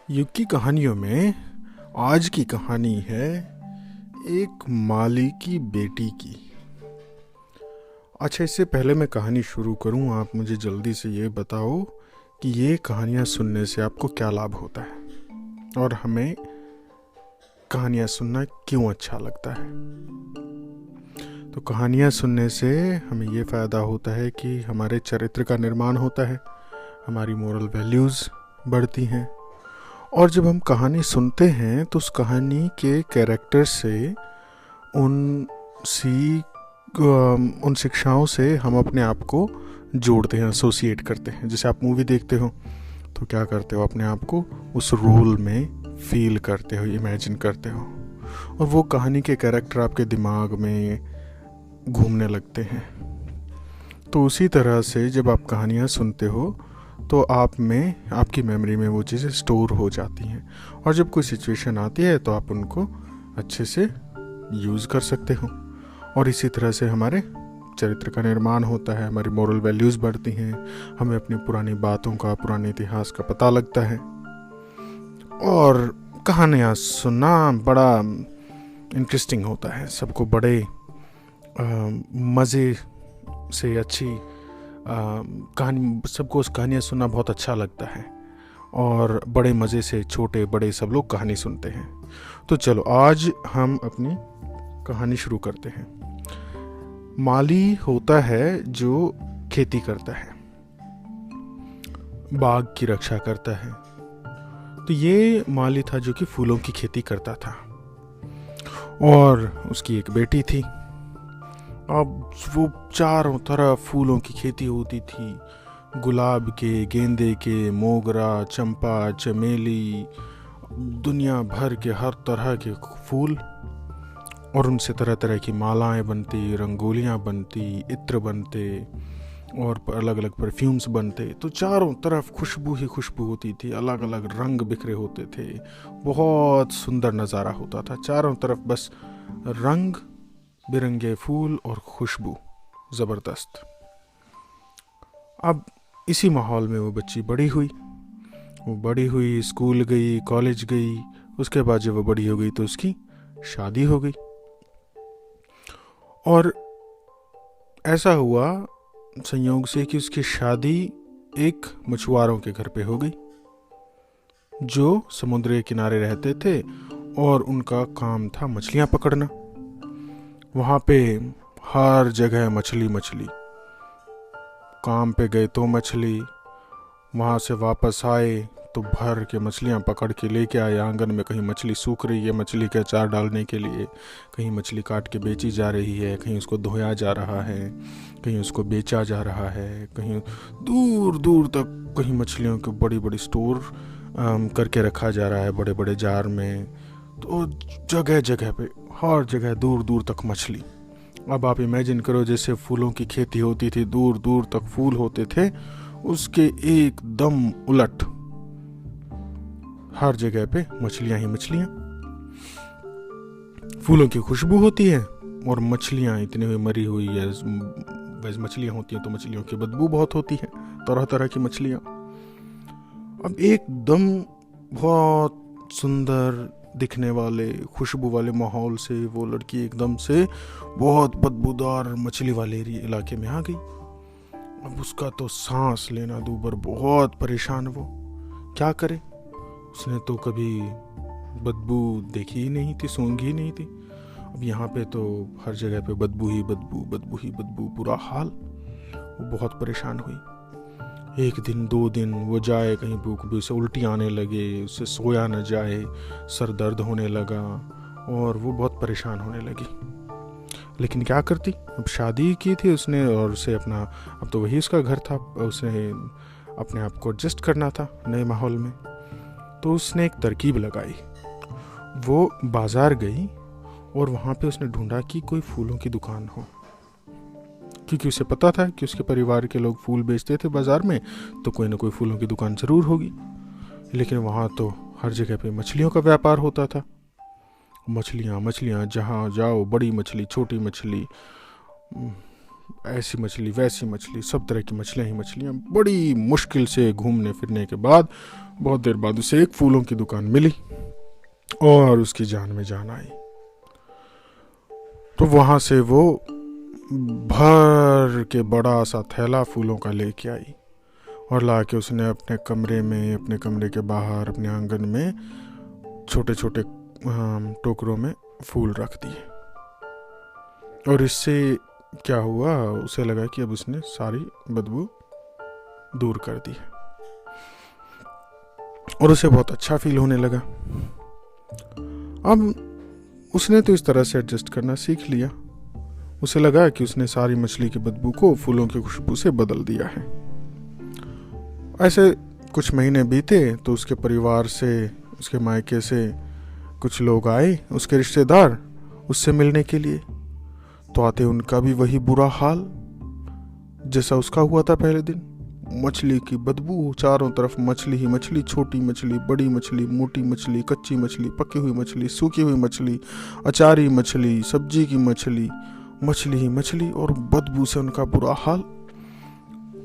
युग की कहानियों में आज की कहानी है एक माली की बेटी की। अच्छा, इससे पहले मैं कहानी शुरू करूं, आप मुझे जल्दी से ये बताओ कि ये कहानियां सुनने से आपको क्या लाभ होता है और हमें कहानियां सुनना क्यों अच्छा लगता है। तो कहानियां सुनने से हमें ये फ़ायदा होता है कि हमारे चरित्र का निर्माण होता है, हमारी मोरल वैल्यूज़ बढ़ती हैं, और जब हम कहानी सुनते हैं तो उस कहानी के कैरेक्टर से उन उन शिक्षाओं से हम अपने आप को जोड़ते हैं, एसोसिएट करते हैं। जैसे आप मूवी देखते हो तो क्या करते हो, अपने आप को उस रोल में फील करते हो, इमेजिन करते हो, और वो कहानी के कैरेक्टर आपके दिमाग में घूमने लगते हैं। तो उसी तरह से जब आप कहानियाँ सुनते हो तो आप में, आपकी मेमोरी में वो चीज़ें स्टोर हो जाती हैं, और जब कोई सिचुएशन आती है तो आप उनको अच्छे से यूज़ कर सकते हो, और इसी तरह से हमारे चरित्र का निर्माण होता है, हमारी मोरल वैल्यूज़ बढ़ती हैं, हमें अपनी पुरानी बातों का, पुराने इतिहास का पता लगता है। और कहानियाँ सुनना बड़ा इंटरेस्टिंग होता है, सबको बड़े मज़े से अच्छी कहानी, सबको उस कहानियाँ सुनना बहुत अच्छा लगता है, और बड़े मज़े से छोटे बड़े सब लोग कहानी सुनते हैं। तो चलो आज हम अपनी कहानी शुरू करते हैं। माली होता है जो खेती करता है, बाग की रक्षा करता है। तो ये माली था जो कि फूलों की खेती करता था, और उसकी एक बेटी थी। अब वो चारों तरफ फूलों की खेती होती थी, गुलाब के, गेंदे के, मोगरा, चंपा, चमेली, दुनिया भर के हर तरह के फूल, और उनसे तरह तरह की मालाएं बनती, रंगोलियां बनती, इत्र बनते, और अलग अलग परफ्यूम्स बनते। तो चारों तरफ खुशबू ही खुशबू होती थी, अलग अलग रंग बिखरे होते थे, बहुत सुंदर नज़ारा होता था। चारों तरफ बस रंग बिरंगे फूल और खुशबू, ज़बरदस्त। अब इसी माहौल में वो बच्ची बड़ी हुई, स्कूल गई, कॉलेज गई। उसके बाद जब वो बड़ी हो गई तो उसकी शादी हो गई, और ऐसा हुआ संयोग से कि उसकी शादी एक मछुआरों के घर पे हो गई, जो समुद्र के किनारे रहते थे, और उनका काम था मछलियाँ पकड़ना। वहाँ पे हर जगह मछली मछली, काम पे गए तो मछली, वहाँ से वापस आए तो भर के मछलियाँ पकड़ के लेके आए आंगन में। कहीं मछली सूख रही है मछली के अचार डालने के लिए, कहीं मछली काट के बेची जा रही है, कहीं उसको धोया जा रहा है, कहीं उसको बेचा जा रहा है, कहीं दूर दूर तक कहीं मछलियों को बड़ी बड़ी स्टोर करके रखा जा रहा है, बड़े बड़े जार में। तो जगह जगह पे, हर जगह दूर दूर तक मछली। अब आप इमेजिन करो, जैसे फूलों की खेती होती थी, दूर दूर तक फूल होते थे, उसके एकदम उलट हर जगह पे मछलियां ही मछलियां। फूलों की खुशबू होती है, और मछलियां इतनी हुई मरी हुई है। वैसे मछलियां होती हैं तो मछलियों की बदबू बहुत होती है, तरह तरह की मछलियां। अब एकदम बहुत सुंदर दिखने वाले, खुशबू वाले माहौल से वो लड़की एकदम से बहुत बदबूदार मछली वाले इलाके में आ गई। अब उसका तो सांस लेना दूभर, बहुत परेशान वो, क्या करे। उसने तो कभी बदबू देखी ही नहीं थी, सूंघी ही नहीं थी। अब यहाँ पे तो हर जगह पे बदबू ही बदबू, बदबू ही बदबू, बुरा हाल। वो बहुत परेशान हुई। एक दिन, 2 दिन वो जाए कहीं, भूख भी, उसे उल्टी आने लगे, उससे सोया न जाए, सर दर्द होने लगा, और वो बहुत परेशान होने लगी। लेकिन क्या करती, अब शादी की थी उसने, और उसे अपना, अब तो वही उसका घर था, उसे अपने आप को एडजस्ट करना था नए माहौल में। तो उसने एक तरकीब लगाई। वो बाज़ार गई, और वहाँ पे उसने ढूंढा कि कोई फूलों की दुकान हो, क्योंकि उसे पता था कि उसके परिवार के लोग फूल बेचते थे बाज़ार में, तो कोई ना कोई फूलों की दुकान ज़रूर होगी। लेकिन वहाँ तो हर जगह पे मछलियों का व्यापार होता था। मछलियाँ मछलियाँ, जहाँ जाओ बड़ी मछली, छोटी मछली, ऐसी मछली वैसी मछली, सब तरह की मछलियाँ ही मछलियाँ। बड़ी मुश्किल से घूमने फिरने के बाद बहुत देर बाद उसे एक फूलों की दुकान मिली और उसकी जान में जान आई। तो वहाँ से वो भर के बड़ा सा थैला फूलों का लेके आई और ला के उसने अपने कमरे में, अपने कमरे के बाहर, अपने आंगन में छोटे छोटे टोकरों में फूल रख दिए। और इससे क्या हुआ, उसे लगा कि अब उसने सारी बदबू दूर कर दी है और उसे बहुत अच्छा फील होने लगा। अब उसने तो इस तरह से एडजस्ट करना सीख लिया। उसे लगा कि उसने सारी मछली की बदबू को फूलों की खुशबू से बदल दिया है। ऐसे कुछ महीने बीते तो उसके परिवार से, उसके मायके से कुछ लोग आए, उसके रिश्तेदार, उससे मिलने के लिए। तो आते उनका भी वही बुरा हाल जैसा उसका हुआ था पहले दिन। मछली की बदबू, चारों तरफ मछली ही मछली, छोटी मछली, बड़ी मछली, मोटी मछली, कच्ची मछली, पकी हुई मछली, सूखी हुई मछली, अचारी मछली, सब्जी की मछली, मछली ही मछली और बदबू से उनका बुरा हाल।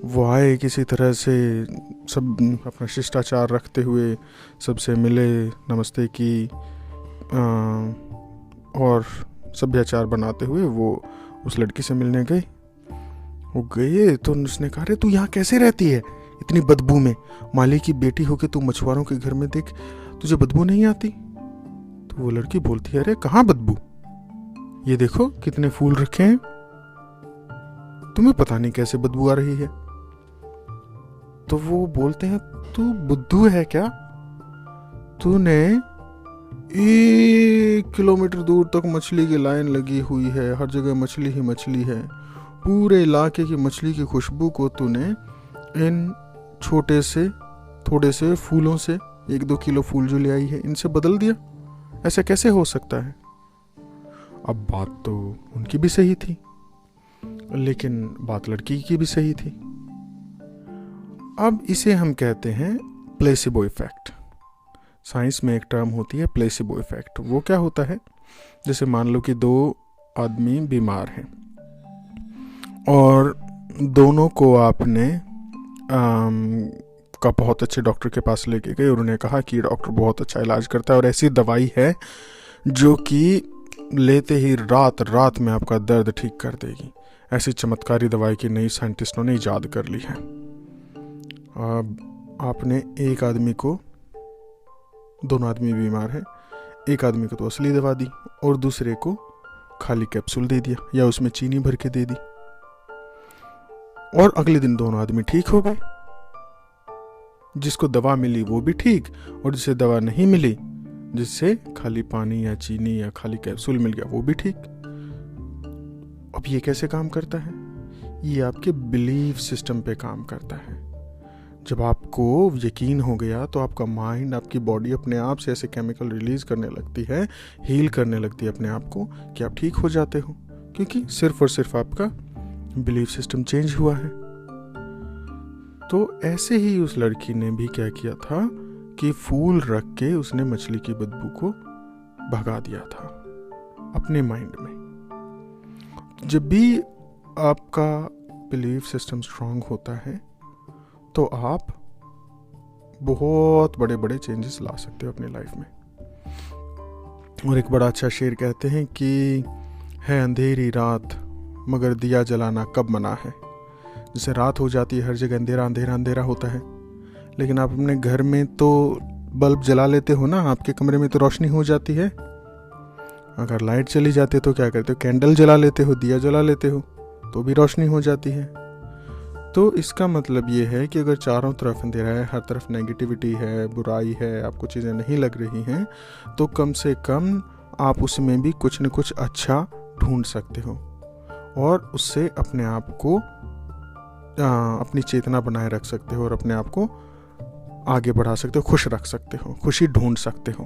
वो आए किसी तरह से, सब अपना शिष्टाचार रखते हुए सबसे मिले, नमस्ते की और सभ्याचार बनाते हुए वो उस लड़की से मिलने गए। वो गए तो उसने कहा, अरे तू यहाँ कैसे रहती है इतनी बदबू में? माली की बेटी होके तू मछुआरों के घर में देख, तुझे बदबू नहीं आती? तो वो लड़की बोलती है, अरे कहाँ बदबू, ये देखो कितने फूल रखे हैं, तुम्हें पता नहीं कैसे बदबू आ रही है। तो वो बोलते हैं, तू बुद्धू है क्या? तूने 1 किलोमीटर दूर तक मछली की लाइन लगी हुई है, हर जगह मछली ही मछली है, पूरे इलाके की मछली की खुशबू को तूने इन छोटे से थोड़े से फूलों से, 1-2 किलो फूल जो ले आई है, इनसे बदल दिया। ऐसा कैसे हो सकता है? अब बात तो उनकी भी सही थी, लेकिन बात लड़की की भी सही थी। अब इसे हम कहते हैं प्लेसिबो इफेक्ट। साइंस में एक टर्म होती है प्लेसिबो इफेक्ट। वो क्या होता है, जैसे मान लो कि 2 आदमी बीमार हैं और दोनों को आपने का बहुत अच्छे डॉक्टर के पास लेके गए और उन्हें कहा कि डॉक्टर बहुत अच्छा इलाज करता है और ऐसी दवाई है जो कि लेते ही रात रात में आपका दर्द ठीक कर देगी। ऐसी चमत्कारी दवाई की नई साइंटिस्टों ने इजाद कर ली है। अब आपने एक आदमी को, दोनों आदमी बीमार हैं, एक आदमी को तो असली दवा दी और दूसरे को खाली कैप्सूल दे दिया या उसमें चीनी भर के दे दी, और अगले दिन दोनों आदमी ठीक हो गए। जिसको दवा मिली वो भी ठीक, और जिसे दवा नहीं मिली, जिससे खाली पानी या चीनी या खाली कैप्सूल मिल गया, वो भी ठीक। अब ये कैसे काम करता है? ये आपके बिलीफ सिस्टम पे काम करता है। जब आपको यकीन हो गया तो आपका माइंड, आपकी बॉडी अपने आप से ऐसे केमिकल रिलीज करने लगती है, हील करने लगती है अपने आप को, कि आप ठीक हो जाते हो, क्योंकि सिर्फ और सिर्फ आपका बिलीफ सिस्टम चेंज हुआ है। तो ऐसे ही उस लड़की ने भी क्या किया था कि फूल रख के उसने मछली की बदबू को भगा दिया था अपने माइंड में। जब भी आपका बिलीफ सिस्टम स्ट्रांग होता है तो आप बहुत बड़े बड़े चेंजेस ला सकते हो अपनी लाइफ में। और एक बड़ा अच्छा शेर कहते हैं कि है अंधेरी रात मगर दिया जलाना कब मना है। जैसे रात हो जाती है, हर जगह अंधेरा अंधेरा अंधेरा होता है, लेकिन आप अपने घर में तो बल्ब जला लेते हो ना, आपके कमरे में तो रोशनी हो जाती है। अगर लाइट चली जाती है तो क्या करते हो? कैंडल जला लेते हो, दिया जला लेते हो, तो भी रोशनी हो जाती है। तो इसका मतलब ये है कि अगर चारों तरफ अंधेरा है, हर तरफ नेगेटिविटी है, बुराई है, आपको चीज़ें नहीं लग रही हैं, तो कम से कम आप उसमें भी कुछ न कुछ अच्छा ढूंढ सकते हो और उससे अपने आप को अपनी चेतना बनाए रख सकते हो और अपने आप को आगे बढ़ा सकते हो, खुश रख सकते हो, खुशी ढूंढ सकते हो,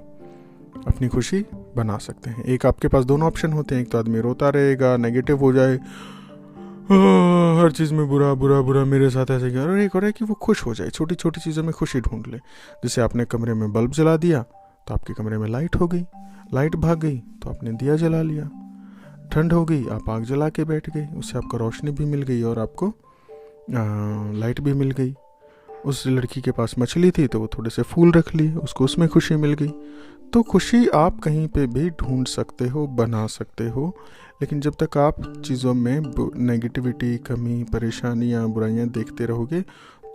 अपनी खुशी बना सकते हैं। एक आपके पास दोनों ऑप्शन होते हैं, एक तो आदमी रोता रहेगा, नेगेटिव हो जाए, हर चीज़ में बुरा बुरा बुरा मेरे साथ ऐसे किया, और एक और है कि वो खुश हो जाए, छोटी छोटी चीज़ों में खुशी ढूंढ ले। जैसे आपने कमरे में बल्ब जला दिया तो आपके कमरे में लाइट हो गई, लाइट भाग गई तो आपने दिया जला लिया। ठंड हो गई, आप आग जला के बैठ गए, उससे आपको रोशनी भी मिल गई और आपको लाइट भी मिल गई। उस लड़की के पास मछली थी तो वो थोड़े से फूल रख लिए, उसको उसमें खुशी मिल गई। तो खुशी आप कहीं पे भी ढूंढ सकते हो, बना सकते हो, लेकिन जब तक आप चीज़ों में नेगेटिविटी, कमी, परेशानियाँ, बुराइयाँ देखते रहोगे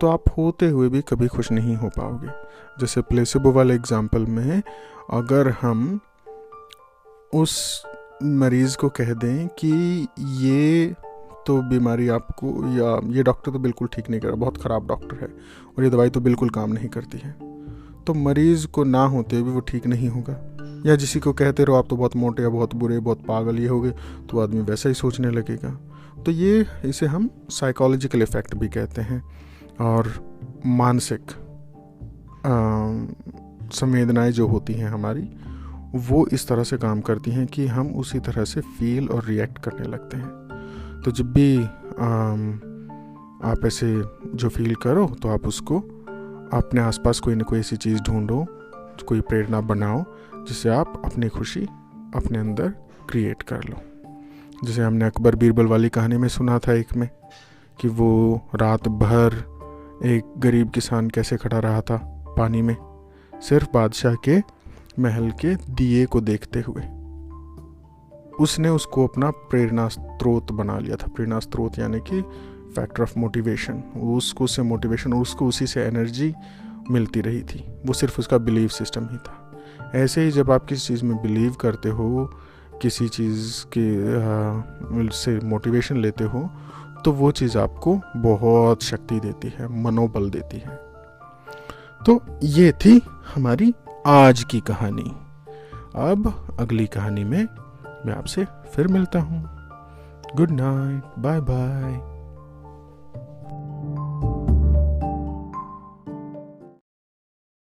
तो आप होते हुए भी कभी खुश नहीं हो पाओगे। जैसे प्लेसिबो वाले एग्जाम्पल में, अगर हम उस मरीज़ को कह दें कि ये तो बीमारी आपको, या ये डॉक्टर तो बिल्कुल ठीक नहीं कर रहा, बहुत ख़राब डॉक्टर है और ये दवाई तो बिल्कुल काम नहीं करती है, तो मरीज़ को ना होते हुए वो ठीक नहीं होगा। या किसी को कहते रहो आप तो बहुत मोटे, या बहुत बुरे, बहुत पागल ये हो गए, तो आदमी वैसा ही सोचने लगेगा। तो ये, इसे हम साइकोलॉजिकल इफ़ेक्ट भी कहते हैं। और मानसिक संवेदनाएं जो होती हैं हमारी, वो इस तरह से काम करती हैं कि हम उसी तरह से फील और रिएक्ट करने लगते हैं। तो जब भी आप ऐसे जो फील करो तो आप उसको अपने आसपास कोई ना कोई ऐसी चीज़ ढूंढो, कोई प्रेरणा बनाओ जिससे आप अपनी खुशी अपने अंदर क्रिएट कर लो। जैसे हमने अकबर बीरबल वाली कहानी में सुना था एक में, कि वो रात भर एक गरीब किसान कैसे खड़ा रहा था पानी में, सिर्फ बादशाह के महल के दिए को देखते हुए। उसने उसको अपना प्रेरणा स्रोत बना लिया था। प्रेरणा स्रोत यानी कि फैक्टर ऑफ मोटिवेशन। उसको उससे मोटिवेशन, उसको उसी से एनर्जी मिलती रही थी। वो सिर्फ उसका बिलीव सिस्टम ही था। ऐसे ही जब आप किसी चीज़ में बिलीव करते हो, किसी चीज़ के से मोटिवेशन लेते हो, तो वो चीज़ आपको बहुत शक्ति देती है, मनोबल देती है। तो ये थी हमारी आज की कहानी। अब अगली कहानी में मैं आपसे फिर मिलता हूँ। Good night, bye bye.